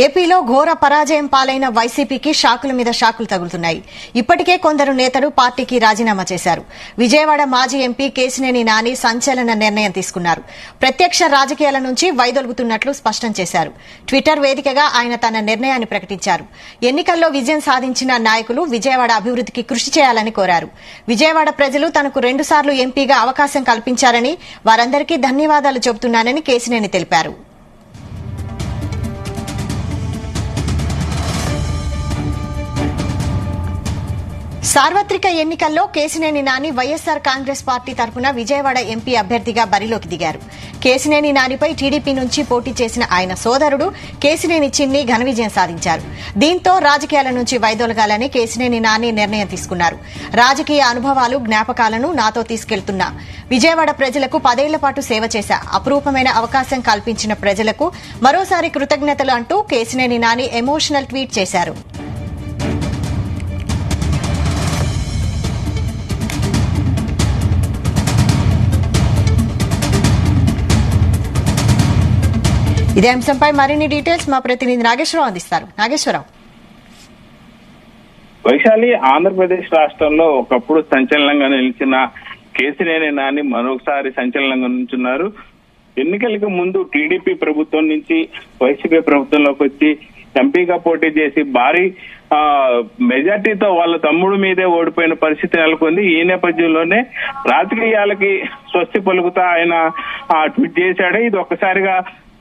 ఏపీలో ఘోర పరాజయం పాలైన వైసీపీకి షాకుల మీద షాకులు తగులుతున్నాయి. ఇప్పటికే కొందరు నేతలు పార్టీకి రాజీనామా చేశారు. విజయవాడ మాజీ ఎంపీ కేశినేని నాని సంచలన నిర్ణయం తీసుకున్నారు. ప్రత్యక్ష రాజకీయాల నుంచి వైదొలుగుతున్నట్లు స్పష్టం చేశారు. ట్విట్టర్ వేదికగా ఆయన తన నిర్ణయాన్ని ప్రకటించారు. ఎన్నికల్లో విజయం సాధించిన నాయకులు విజయవాడ అభివృద్దికి కృషి చేయాలని కోరారు. విజయవాడ ప్రజలు తనకు 2 సార్లు ఎంపీగా అవకాశం కల్పించారని, వారందరికీ ధన్యవాదాలు చెబుతున్నానని కేశినేని తెలిపారు. సార్వత్రిక ఎన్నికల్లో కేశినేని నాని వైఎస్సార్ కాంగ్రెస్ పార్టీ తరఫున విజయవాడ ఎంపీ అభ్యర్థిగా బరిలోకి దిగారు. కేశినేని నానిపై టీడీపీ నుంచి పోటీ చేసిన ఆయన సోదరుడు కేశినేని చిన్ని ఘన విజయం సాధించారు. దీంతో రాజకీయాల నుంచి వైదొలగాలని కేశినేని నాని నిర్ణయం తీసుకున్నారు. రాజకీయ అనుభవాలు, జ్ఞాపకాలను నాతో తీసుకెళ్తున్నా. విజయవాడ ప్రజలకు 10 ఏళ్ల పాటు సేవ చేశా. అపురూపమైన అవకాశం కల్పించిన ప్రజలకు మరోసారి కృతజ్ఞతలు అంటూ కేశినేని నాని ఎమోషనల్ ట్వీట్ చేశారు. ఇదే అంశంపై మరిన్ని డీటెయిల్స్ మా ప్రతినిధి నాగేశ్వరరావు అందిస్తారు. నాగేశ్వరరావు. వైశాలి, ఆంధ్రప్రదేశ్ రాష్ట్రంలో ఒకప్పుడు సంచలనంగా నిలిచిన కేశినేని నాని మరొకసారి సంచలనంగా నిల్చున్నారు. ఎన్నికలకు ముందు టీడీపీ ప్రభుత్వం నుంచి వైసీపీ ప్రభుత్వంలోకి వచ్చి ఎంపీగా పోటీ చేసి భారీ మెజార్టీతో వాళ్ళ తమ్ముడు మీదే ఓడిపోయిన పరిస్థితి నెలకొంది. ఈ నేపథ్యంలోనే రాజకీయాలకి స్వస్తి పలుకుతా ఆయన ట్వీట్ చేశాడు. ఇది ఒక్కసారిగా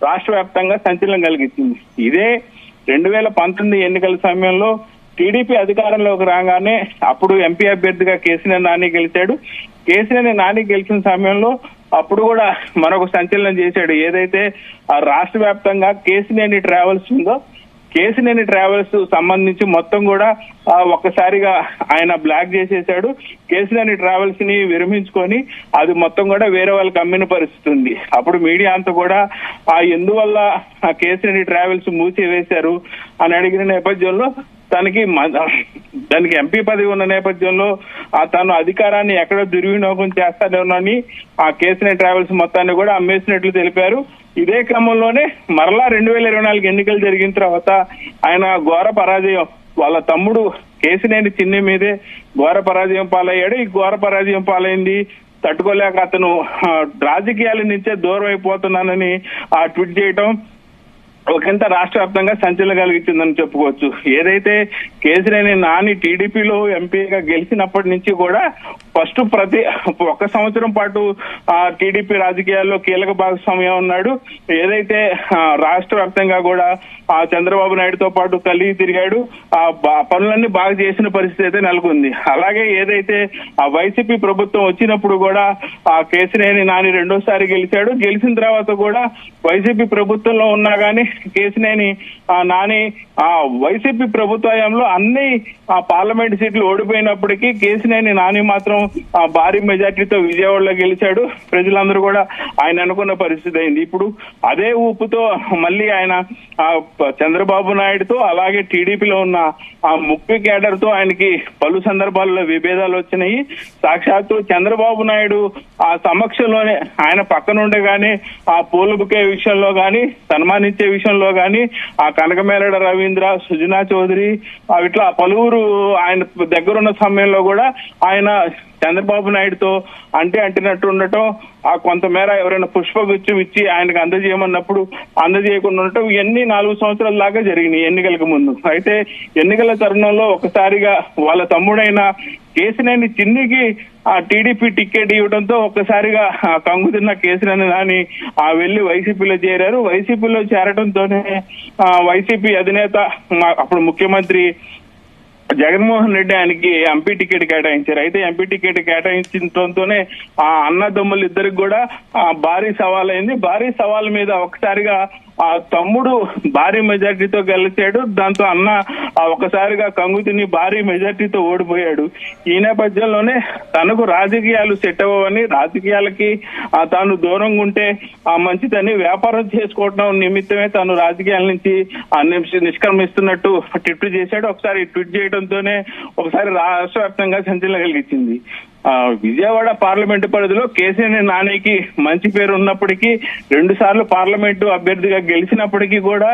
రాష్ట్ర వ్యాప్తంగా సంచలనం కలిగించింది. ఇదే 2019 ఎన్నికల సమయంలో టీడీపీ అధికారంలోకి రాగానే అప్పుడు ఎంపీ అభ్యర్థిగా కేశినేని నాని గెలిచాడు. కేశినేని నాని గెలిచిన సమయంలో అప్పుడు కూడా మరొక సంచలనం చేశాడు. ఏదైతే రాష్ట్ర వ్యాప్తంగా కేశినేని ట్రావెల్స్ ఉందో, కేశినేని ట్రావెల్స్ సంబంధించి మొత్తం కూడా ఒక్కసారిగా ఆయన బ్లాక్ చేసేశాడు. కేశినేని ట్రావెల్స్ ని విరమించుకొని అది మొత్తం కూడా వేరే వాళ్ళకి అమ్మిన పరిస్థితి ఉంది. అప్పుడు మీడియా అంతా కూడా ఎందువల్ల కేశినేని ట్రావెల్స్ మూసివేశారు అని అడిగిన నేపథ్యంలో దానికి ఎంపీ పదవి ఉన్న నేపథ్యంలో తను అధికారాన్ని ఎక్కడో దుర్వినియోగం చేస్తాడోనని ఆ కేశినేని ట్రావెల్స్ మొత్తాన్ని కూడా అమ్మేసినట్లు తెలిపారు. ఇదే క్రమంలోనే మరలా 2024 ఎన్నికలు జరిగిన తర్వాత ఆయన ఘోర పరాజయం, వాళ్ళ తమ్ముడు కేశినేని చిన్ని మీదే ఘోర పరాజయం పాలయ్యాడు. ఈ ఘోర పరాజయం పాలైంది తట్టుకోలేక అతను రాజకీయాల నుంచే దూరం అయిపోతున్నానని ట్వీట్ చేయటం ఒకంత రాష్ట్ర వ్యాప్తంగా సంచలనం కలిగించిందని చెప్పుకోవచ్చు. ఏదైతే కేశినేని నాని టీడీపీలో ఎంపీగా గెలిచినప్పటి నుంచి కూడా ఫస్ట్ 1 సంవత్సరం పాటు టీడీపీ రాజకీయాల్లో కీలక భాగస్వామ్యం ఉన్నాడు. ఏదైతే రాష్ట్ర వ్యాప్తంగా కూడా చంద్రబాబు నాయుడుతో పాటు కలిగి తిరిగాడు. పనులన్నీ బాగా చేసిన పరిస్థితి అయితే నెలకొంది. అలాగే ఏదైతే వైసీపీ ప్రభుత్వం వచ్చినప్పుడు కూడా కేశినేని నాని 2సారి గెలిచాడు. గెలిచిన తర్వాత కూడా వైసీపీ ప్రభుత్వంలో ఉన్నా గానీ కేశినేని నాని వైసీపీ ప్రభుత్వంలో అన్ని పార్లమెంట్ సీట్లు ఓడిపోయినప్పటికీ కేశినేని నాని మాత్రం భారీ మెజార్టీతో విజయవాడలో గెలిచాడు. ప్రజలందరూ కూడా ఆయన అనుకున్న పరిస్థితి అయింది. ఇప్పుడు అదే ఊపుతో మళ్ళీ ఆయన చంద్రబాబు నాయుడుతో అలాగే టీడీపీలో ఉన్న ముఖ్య కేడర్ తో ఆయనకి పలు సందర్భాల్లో విభేదాలు వచ్చినాయి. సాక్షాత్తు చంద్రబాబు నాయుడు ఆ సమక్షంలోనే ఆయన పక్కనుండే గానీ ఆ పూల బుకే విషయంలో గానీ, సన్మానించే విషయంలో గానీ ఆ కనకమేలడ రవీంద్ర, సుజనా చౌదరి ఇట్లా పలువురు ఆయన దగ్గరున్న సమయంలో కూడా ఆయన చంద్రబాబు నాయుడుతో అంటినట్టు ఉండటం, కొంతమేర ఎవరైనా పుష్పగుచ్చం ఇచ్చి ఆయనకు అందజేయమన్నప్పుడు అందజేయకుండా ఉండటం, ఇవన్నీ 4 సంవత్సరాల దాకా జరిగినాయి ఎన్నికలకు ముందు. అయితే ఎన్నికల తరుణంలో ఒకసారిగా వాళ్ళ తమ్ముడైన కేశినేని చిన్నికి టీడీపీ టికెట్ ఇవ్వడంతో ఒక్కసారిగా కంగుతిన్న కేశినేని నాని వెళ్లి వైసీపీలో చేరారు. వైసీపీలో చేరడంతోనే వైసీపీ అధినేత అప్పుడు ముఖ్యమంత్రి జగన్మోహన్ రెడ్డి ఆయనకి ఎంపీ టికెట్ కేటాయించారు. అయితే ఎంపీ టికెట్ కేటాయించడంతోనే ఆ అన్నదమ్ములు ఇద్దరికి కూడా భారీ సవాల్ అయింది. భారీ సవాల్ మీద ఒకసారిగా ఆ తమ్ముడు భారీ మెజార్టీతో గెలిచాడు. దాంతో అన్న ఒకసారిగా కంగుతిని భారీ మెజార్టీతో ఓడిపోయాడు. ఈ నేపథ్యంలోనే తనకు రాజకీయాలు సెట్ అవ్వని, రాజకీయాలకి తాను దూరంగా ఉంటే మంచిదని వ్యాపారం చేసుకోవడం నిమిత్తమే తాను రాజకీయాల నుంచి నిష్క్రమిస్తున్నట్టు ట్వీట్ చేశాడు. ఒకసారి ట్వీట్ చేయడంతోనే ఒకసారి రాష్ట్ర వ్యాప్తంగా సంచలనం కలిగించింది. విజయవాడ పార్లమెంటు పరిధిలో కేసీఆర్ నానికి మంచి పేరు ఉన్నప్పటికీ 2 సార్లు పార్లమెంటు అభ్యర్థిగా గెలిచినప్పటికీ కూడా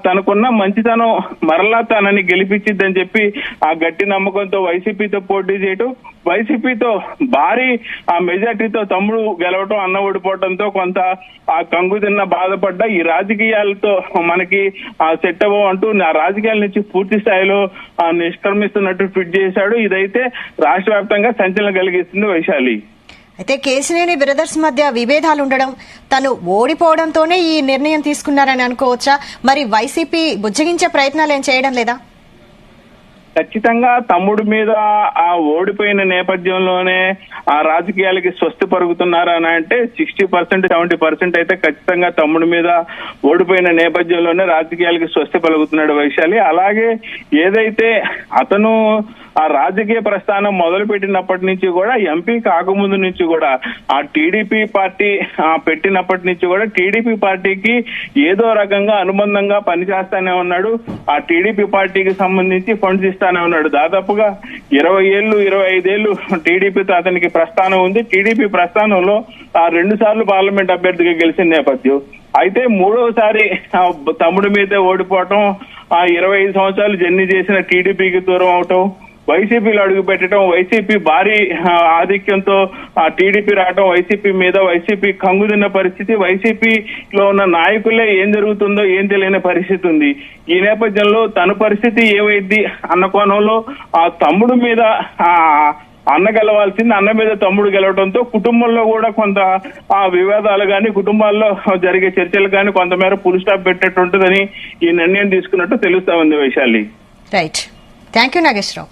తనకున్న మంచితనం మరలా తనని గెలిపించిద్దని చెప్పి ఆ గట్టి నమ్మకంతో వైసీపీతో పోటీ చేయటం, వైసీపీతో భారీ మెజార్టీతో తమ్ముడు గెలవటం, అన్న ఓడిపోవడంతో కొంత కంగు తిన్న బాధపడ్డ ఈ రాజకీయాలతో మనకి సెట్ అవ్వ అంటూ ఆ రాజకీయాల నుంచి పూర్తి స్థాయిలో నిష్క్రమిస్తున్నట్టు ట్వీట్ చేశాడు. ఇదైతే రాష్ట్ర వ్యాప్తంగా సంచలనం కలిగిస్తుంది వైశాలి. అయితే కేశినేని బ్రదర్స్ మధ్య విభేదాలు ఉండడం, తను ఓడిపోవడంతోనే ఈ నిర్ణయం తీసుకున్నారని అనుకోవచ్చా? మరి వైసీపీ బుజ్జగించే ప్రయత్నాలు ఏం చేయడం లేదా? ఖచ్చితంగా తమ్ముడి మీద ఓడిపోయిన నేపథ్యంలోనే ఆ రాజకీయాలకి స్వస్తి పరుగుతున్నారని అంటే 60% 70% అయితే ఖచ్చితంగా తమ్ముడి మీద ఓడిపోయిన నేపథ్యంలోనే రాజకీయాలకి స్వస్తి పలుకుతున్నాడు వైశాలి. అలాగే ఏదైతే అతను ఆ రాజకీయ ప్రస్థానం మొదలు పెట్టినప్పటి నుంచి కూడా, ఎంపీ కాకముందు నుంచి కూడా, ఆ టీడీపీ పార్టీ పెట్టినప్పటి నుంచి కూడా టీడీపీ పార్టీకి ఏదో రకంగా అనుబంధంగా పనిచేస్తానే ఉన్నాడు. ఆ టీడీపీ పార్టీకి సంబంధించి ఫండ్స్ ఇస్తానే ఉన్నాడు. దాదాపుగా 20 ఏళ్లు 25 ఏళ్లు టీడీపీతో అతనికి ప్రస్థానం ఉంది. టీడీపీ ప్రస్థానంలో 2 సార్లు పార్లమెంట్ అభ్యర్థిగా గెలిచిన నేపథ్యం. అయితే 3వసారి తమ్ముడి మీదే ఓడిపోవటం, 25 సంవత్సరాలు జర్నీ చేసిన టీడీపీకి దూరం అవటం, వైసీపీలో అడుగు పెట్టడం, వైసీపీ భారీ ఆధిక్యంతో టీడీపీ రావడం, వైసీపీ కంగుదిన్న పరిస్థితి, వైసీపీలో ఉన్న నాయకులే ఏం జరుగుతుందో ఏం తెలియని పరిస్థితి ఉంది. ఈ నేపథ్యంలో తన పరిస్థితి ఏమైంది అన్న కోణంలో ఆ తమ్ముడు మీద అన్న గెలవాల్సింది, అన్న మీద తమ్ముడు గెలవడంతో కుటుంబంలో కూడా కొంత వివాదాలు కానీ, కుటుంబాల్లో జరిగే చర్చలు కానీ కొంతమేర ఫుల్ స్టాప్ పెట్టేట్టుంటుందని ఈ నిర్ణయం తీసుకున్నట్టు తెలుస్తా ఉంది Vaishali. Right, thank you Nageswararao.